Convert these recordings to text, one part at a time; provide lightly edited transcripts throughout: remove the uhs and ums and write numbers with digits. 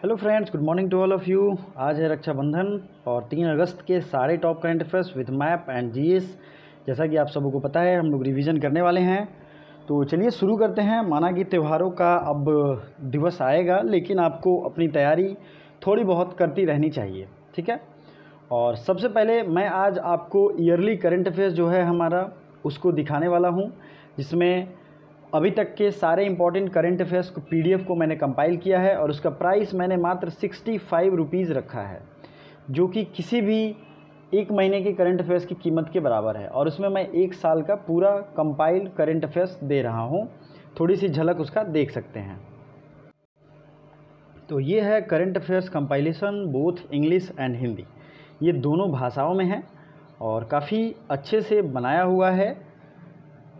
Hello friends, good morning to all of you. आज है रक्षाबंधन और 3 अगस्त के सारे top current affairs with map and GS. जैसा कि आप सबों को पता है, हम लोग रिवीजन करने वाले हैं। तो चलिए शुरू करते हैं। माना कि त्योहारों का अब दिवस आएगा, लेकिन आपको अपनी तैयारी थोड़ी बहुत करती रहनी चाहिए, ठीक है। और सबसे पहले मैं आज आपको ईयरली करंट अफेयर्स जो है हमारा, उसको दिखाने वाला हूँ, जिसमें अभी तक के सारे इंपॉर्टेंट करंट अफेयर्स को पीडीएफ को मैंने कंपाइल किया है और उसका प्राइस मैंने मात्र 65 रुपीज़ रखा है, जो कि किसी भी एक महीने के करंट अफेयर्स की कीमत के बराबर है। और उसमें मैं एक साल का पूरा कंपाइल्ड करंट अफेयर्स दे रहा हूँ। थोड़ी सी झलक उसका देख सकते हैं। तो ये है current affairs compilation, both English and Hindi. ये दोनों भाषाओं में है और काफ़ी अच्छे से बनाया हुआ है।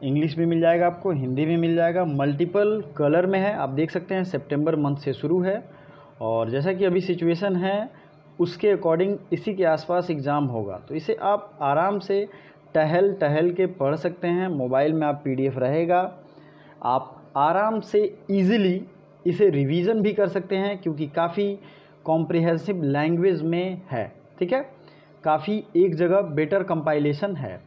इंग्लिश भी मिल जाएगा आपको, हिंदी भी मिल जाएगा, मल्टीपल कलर में है। आप देख सकते हैं सितंबर मंथ से शुरू है और जैसा कि अभी सिचुएशन है उसके अकॉर्डिंग इसी के आसपास एग्ज़ाम होगा। तो इसे आप आराम से टहल के पढ़ सकते हैं। मोबाइल में आप पीडीएफ रहेगा, आप आराम से इजीली इसे रिवीजन भी कर सकते हैं, क्योंकि काफ़ी कॉम्प्रिहेंसिव लैंग्वेज में है, ठीक है। काफ़ी एक जगह बेटर कंपाइलेशन है।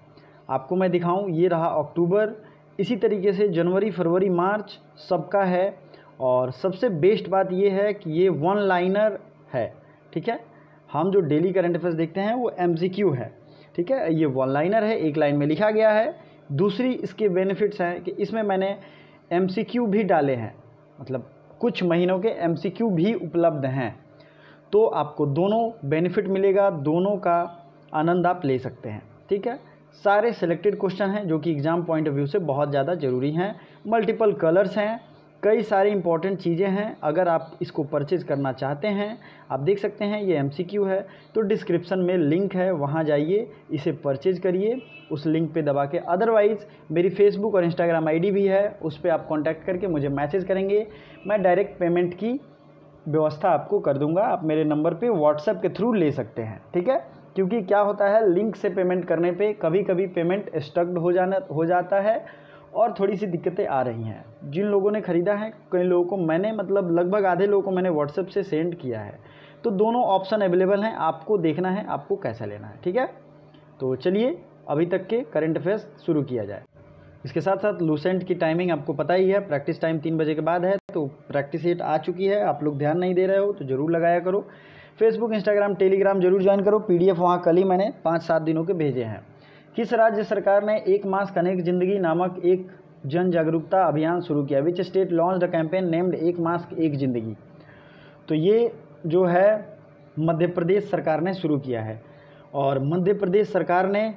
आपको मैं दिखाऊं, ये रहा अक्टूबर, इसी तरीके से जनवरी, फरवरी, मार्च सबका है। और सबसे बेस्ट बात ये है कि ये वन लाइनर है, ठीक है। हम जो डेली करंट अफेयर्स देखते हैं वो एमसीक्यू है, ठीक है। ये वन लाइनर है, एक लाइन में लिखा गया है। दूसरी इसके बेनिफिट्स हैं कि इसमें मैंने एमसीक्यू भी डाले हैं, मतलब कुछ महीनों के एमसीक्यू भी उपलब्ध हैं। तो आपको दोनों बेनिफिट मिलेगा, दोनों का आनंद आप ले सकते हैं, ठीक है। सारे सिलेक्टेड क्वेश्चन हैं जो कि एग्ज़ाम पॉइंट ऑफ व्यू से बहुत ज़्यादा ज़रूरी हैं। मल्टीपल कलर्स हैं, कई सारी इंपॉर्टेंट चीज़ें हैं। अगर आप इसको परचेज़ करना चाहते हैं, आप देख सकते हैं ये एमसीक्यू है, तो डिस्क्रिप्शन में लिंक है, वहाँ जाइए, इसे परचेज़ करिए उस लिंक पे दबा के। अदरवाइज़ मेरी फेसबुक और इंस्टाग्राम आईडी भी है, उस पर आप कॉन्टैक्ट करके मुझे मैसेज करेंगे, मैं डायरेक्ट पेमेंट की व्यवस्था आपको कर दूंगा। आप मेरे नंबर पे व्हाट्सएप के थ्रू ले सकते हैं, ठीक है। क्योंकि क्या होता है, लिंक से पेमेंट करने पे कभी कभी पेमेंट स्टक्ड हो जाता है और थोड़ी सी दिक्कतें आ रही हैं। जिन लोगों ने ख़रीदा है, कई लोगों को मैंने, मतलब लगभग आधे लोगों को मैंने व्हाट्सएप से सेंड किया है। तो दोनों ऑप्शन अवेलेबल हैं, आपको देखना है आपको कैसा लेना है, ठीक है। तो चलिए अभी तक के करंट अफेयर्स शुरू किया जाए। इसके साथ साथ लूसेंट की टाइमिंग आपको पता ही है, प्रैक्टिस टाइम 3 बजे के बाद है। तो प्रैक्टिस सेट आ चुकी है, आप लोग ध्यान नहीं दे रहे हो तो ज़रूर लगाया करो। फेसबुक, इंस्टाग्राम, टेलीग्राम जरूर ज्वाइन करो। पीडीएफ वहाँ कल ही मैंने 5-7 दिनों के भेजे हैं। किस राज्य सरकार ने एक मास्क अनेक जिंदगी नामक एक जन जागरूकता अभियान शुरू किया? Which state launch the campaign named एक मास्क एक जिंदगी? तो ये जो है मध्य प्रदेश सरकार ने शुरू किया है। और मध्य प्रदेश सरकार ने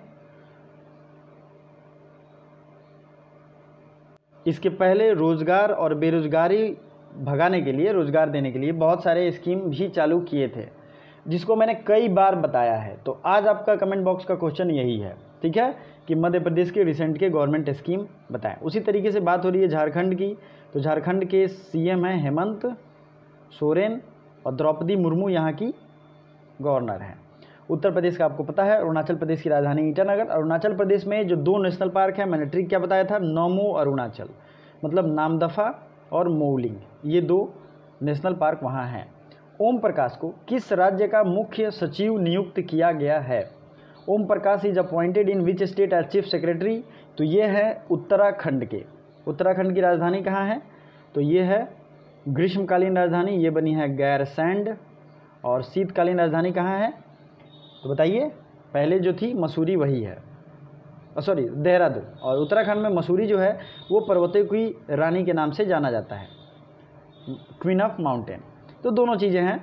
इसके पहले रोज़गार और बेरोज़गारी भगाने के लिए, रोज़गार देने के लिए बहुत सारे स्कीम भी चालू किए थे, जिसको मैंने कई बार बताया है। तो आज आपका कमेंट बॉक्स का क्वेश्चन यही है, ठीक है, कि मध्य प्रदेश के रिसेंट के गवर्नमेंट स्कीम बताएं। उसी तरीके से बात हो रही है झारखंड की। तो झारखंड के सीएम हैं हेमंत सोरेन और द्रौपदी मुर्मू यहाँ की गवर्नर हैं। उत्तर प्रदेश का आपको पता है, अरुणाचल प्रदेश की राजधानी ईटानगर। अरुणाचल प्रदेश में जो 2 नेशनल पार्क हैं, मैंने ट्रिक क्या बताया था, नमो अरुणाचल, मतलब नामदफा और मोवलिंग, ये 2 नेशनल पार्क वहाँ हैं। ओम प्रकाश को किस राज्य का मुख्य सचिव नियुक्त किया गया है? Om Prakash is appointed in which state as chief secretary? तो ये है उत्तराखंड के। उत्तराखंड की राजधानी कहाँ है? तो ये है ग्रीष्मकालीन राजधानी, ये बनी है गैरसैंड। और शीतकालीन राजधानी कहाँ है? तो बताइए, पहले जो थी मसूरी वही है, सॉरी देहरादून। और उत्तराखंड में मसूरी जो है वो पर्वतों की रानी के नाम से जाना जाता है, क्वीन ऑफ माउंटेन। तो दोनों चीज़ें हैं,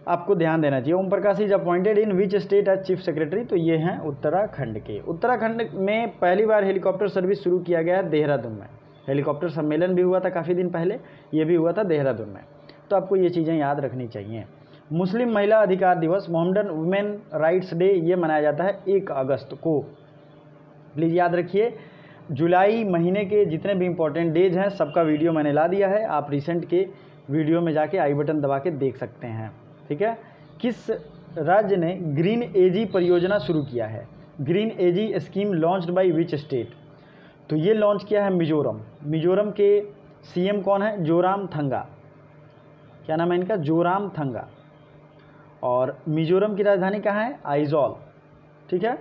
आपको ध्यान देना चाहिए। Om Prakash is appointed in which state as chief secretary? तो ये हैं उत्तराखंड के। उत्तराखंड में पहली बार हेलीकॉप्टर सर्विस शुरू किया गया है देहरादून में। हेलीकॉप्टर सम्मेलन भी हुआ था काफ़ी दिन पहले, ये भी हुआ था देहरादून में। तो आपको ये चीज़ें याद रखनी चाहिए। मुस्लिम महिला अधिकार दिवस, मोहम्मडन वुमेन राइट्स डे, ये मनाया जाता है 1 अगस्त को। प्लीज़ याद रखिए, जुलाई महीने के जितने भी इम्पोर्टेंट डेज हैं सबका वीडियो मैंने ला दिया है, आप रिसेंट के वीडियो में जाके आई बटन दबा के देख सकते हैं, ठीक है। किस राज्य ने ग्रीन एजी परियोजना शुरू किया है? Green AG scheme launched by which state? तो ये लॉन्च किया है मिजोरम। मिजोरम के सीएम कौन है? जोराम थंगा। क्या नाम है इनका, जोरामथंगा। और मिजोरम की राजधानी कहाँ है, आइजॉल। ठीक है।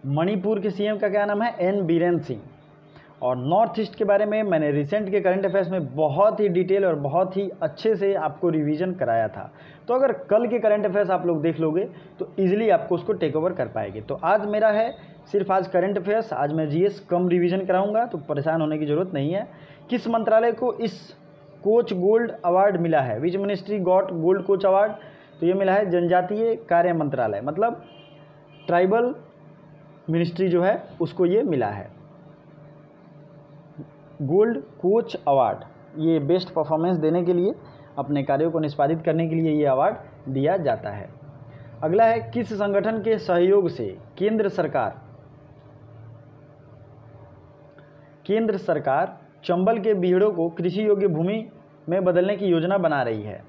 मणिपुर के सीएम का क्या नाम है, एन बीरेन सिंह। और नॉर्थ ईस्ट के बारे में मैंने रिसेंट के करंट अफेयर्स में बहुत ही डिटेल और बहुत ही अच्छे से आपको रिवीजन कराया था। तो अगर कल के करंट अफेयर्स आप लोग देख लोगे तो इजीली आपको उसको टेक ओवर कर पाएंगे। तो आज मेरा है सिर्फ आज करंट अफेयर्स, आज मैं जीएस कम रिवीजन कराऊंगा, तो परेशान होने की ज़रूरत नहीं है। किस मंत्रालय को इस कोच गोल्ड अवार्ड मिला है, which ministry got gold coach award, तो ये मिला है जनजातीय कार्य मंत्रालय, मतलब ट्राइबल मिनिस्ट्री जो है उसको ये मिला है गोल्ड कोच अवार्ड। ये बेस्ट परफॉर्मेंस देने के लिए, अपने कार्यों को निष्पादित करने के लिए ये अवार्ड दिया जाता है। अगला है, किस संगठन के सहयोग से केंद्र सरकार चंबल के बीहड़ों को कृषि योग्य भूमि में बदलने की योजना बना रही है।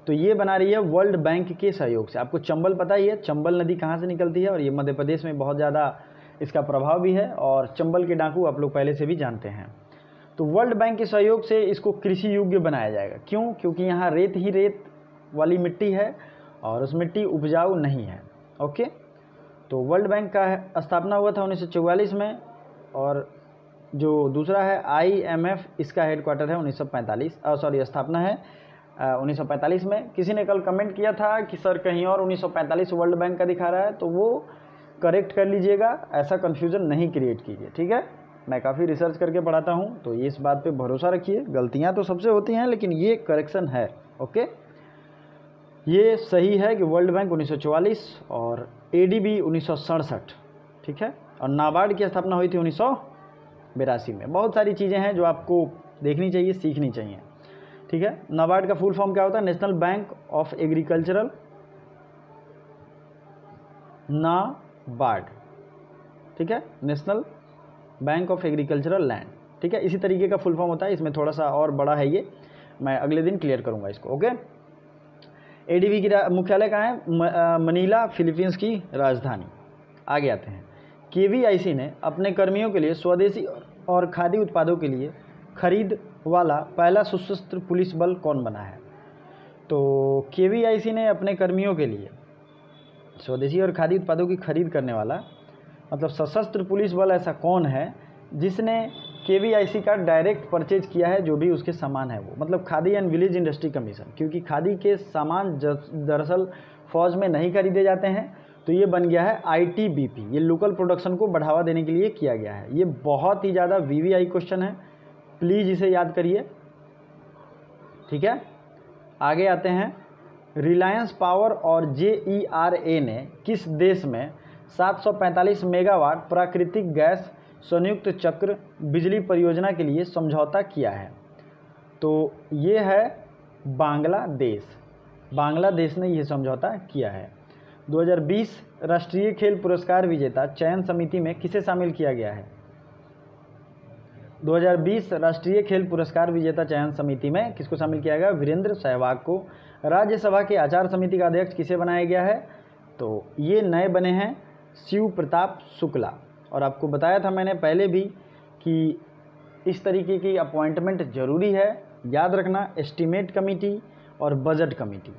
तो ये बना रही है वर्ल्ड बैंक के सहयोग से। आपको चंबल पता ही है, चंबल नदी कहाँ से निकलती है, और ये मध्य प्रदेश में बहुत ज़्यादा इसका प्रभाव भी है, और चंबल के डाकू आप लोग पहले से भी जानते हैं। तो वर्ल्ड बैंक के सहयोग से इसको कृषि योग्य बनाया जाएगा। क्यों? क्योंकि यहाँ रेत ही रेत वाली मिट्टी है और उस मिट्टी उपजाऊ नहीं है। ओके। तो वर्ल्ड बैंक का स्थापना हुआ था 1944 में, और जो दूसरा है IMF, इसका हेडक्वार्टर है 1945, स्थापना है 1945 में। किसी ने कल कमेंट किया था कि सर कहीं और 1945 वर्ल्ड बैंक का दिखा रहा है, तो वो करेक्ट कर लीजिएगा, ऐसा कन्फ्यूज़न नहीं क्रिएट कीजिए। ठीक है। मैं काफ़ी रिसर्च करके पढ़ाता हूँ, तो ये इस बात पे भरोसा रखिए। गलतियाँ तो सबसे होती हैं, लेकिन ये करेक्शन है। ओके। ये सही है कि वर्ल्ड बैंक 1944 और ADB 1967। ठीक है। और नाबार्ड की स्थापना हुई थी 1982 में। बहुत सारी चीज़ें हैं जो आपको देखनी चाहिए, सीखनी चाहिए। ठीक है। नाबार्ड का फुल फॉर्म क्या होता है, national bank of agricultural, NABARD. ठीक है, national bank of agricultural land. ठीक है, इसी तरीके का फुल फॉर्म होता है। इसमें थोड़ा सा और बड़ा है ये, मैं अगले दिन क्लियर करूंगा इसको। ओके। ADB की मुख्यालय कहाँ है, मनीला, फिलीपींस की राजधानी। आगे आते हैं। KVIC ने अपने कर्मियों के लिए स्वदेशी और खादी उत्पादों के लिए खरीद वाला पहला सशस्त्र पुलिस बल कौन बना है। तो KVIC ने अपने कर्मियों के लिए स्वदेशी और खादी उत्पादों की खरीद करने वाला, मतलब सशस्त्र पुलिस बल ऐसा कौन है जिसने KVIC का डायरेक्ट परचेज किया है, जो भी उसके सामान है वो, मतलब khadi and village industry commission. क्योंकि खादी के सामान दरअसल फौज में नहीं खरीदे जाते हैं, तो ये बन गया है ITBP। ये लोकल प्रोडक्शन को बढ़ावा देने के लिए किया गया है। ये बहुत ही ज़्यादा VVI क्वेश्चन है, प्लीज़ इसे याद करिए। ठीक है। आगे आते हैं। रिलायंस पावर और JERA ने किस देश में 745 मेगावाट प्राकृतिक गैस संयुक्त चक्र बिजली परियोजना के लिए समझौता किया है। तो ये है बांग्लादेश। बांग्लादेश ने यह समझौता किया है। 2020 राष्ट्रीय खेल पुरस्कार विजेता चयन समिति में किसे शामिल किया गया है। 2020 राष्ट्रीय खेल पुरस्कार विजेता चयन समिति में किसको शामिल किया गया, वीरेंद्र सहवाग को। राज्यसभा के आचार समिति का अध्यक्ष किसे बनाया गया है, तो ये नए बने हैं शिव प्रताप शुक्ला। और आपको बताया था मैंने पहले भी कि इस तरीके की अपॉइंटमेंट ज़रूरी है। याद रखना, एस्टीमेट कमेटी और बजट कमेटी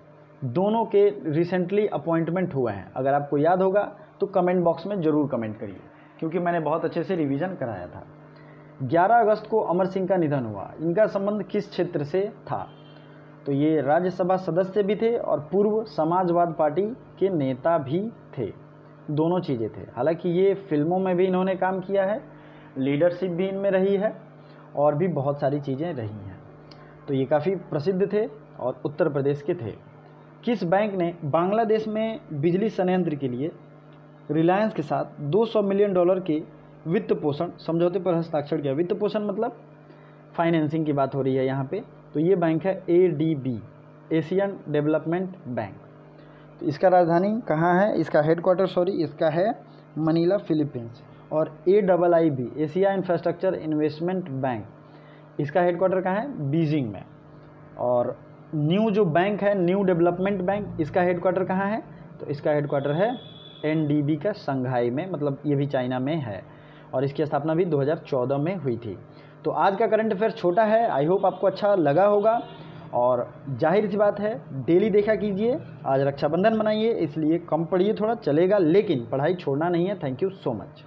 दोनों के रिसेंटली अपॉइंटमेंट हुए हैं। अगर आपको याद होगा तो कमेंट बॉक्स में ज़रूर कमेंट करिए, क्योंकि मैंने बहुत अच्छे से रिवीजन कराया था। 11 अगस्त को अमर सिंह का निधन हुआ। इनका संबंध किस क्षेत्र से था, तो ये राज्यसभा सदस्य भी थे और पूर्व समाजवाद पार्टी के नेता भी थे। दोनों चीज़ें थे। हालांकि ये फिल्मों में भी इन्होंने काम किया है, लीडरशिप भी इनमें रही है, और भी बहुत सारी चीज़ें रही हैं। तो ये काफ़ी प्रसिद्ध थे और उत्तर प्रदेश के थे। किस बैंक ने बांग्लादेश में बिजली संयंत्र के लिए रिलायंस के साथ $200 मिलियन के वित्त पोषण समझौते पर हस्ताक्षर किया। वित्त पोषण मतलब फाइनेंसिंग की बात हो रही है यहाँ पे। तो ये बैंक है ADB, एशियन डेवलपमेंट बैंक। तो इसका राजधानी कहाँ है, इसका हेडक्वार्टर इसका है मनीला, फिलीपींस। और AIIB, Asia infrastructure investment bank, इसका हेडक्वार्टर कहाँ है, बीजिंग में। और न्यू जो बैंक है, न्यू डेवलपमेंट बैंक, इसका हेडक्वार्टर कहाँ है, तो इसका हेडक्वार्टर है NDB का संघाई में, मतलब ये भी चाइना में है। और इसकी स्थापना भी 2014 में हुई थी। तो आज का करंट अफेयर छोटा है, आई होप आपको अच्छा लगा होगा। और जाहिर सी बात है डेली देखा कीजिए। आज रक्षाबंधन मनाइए, इसलिए कम पढ़िए, थोड़ा चलेगा, लेकिन पढ़ाई छोड़ना नहीं है। Thank you so much.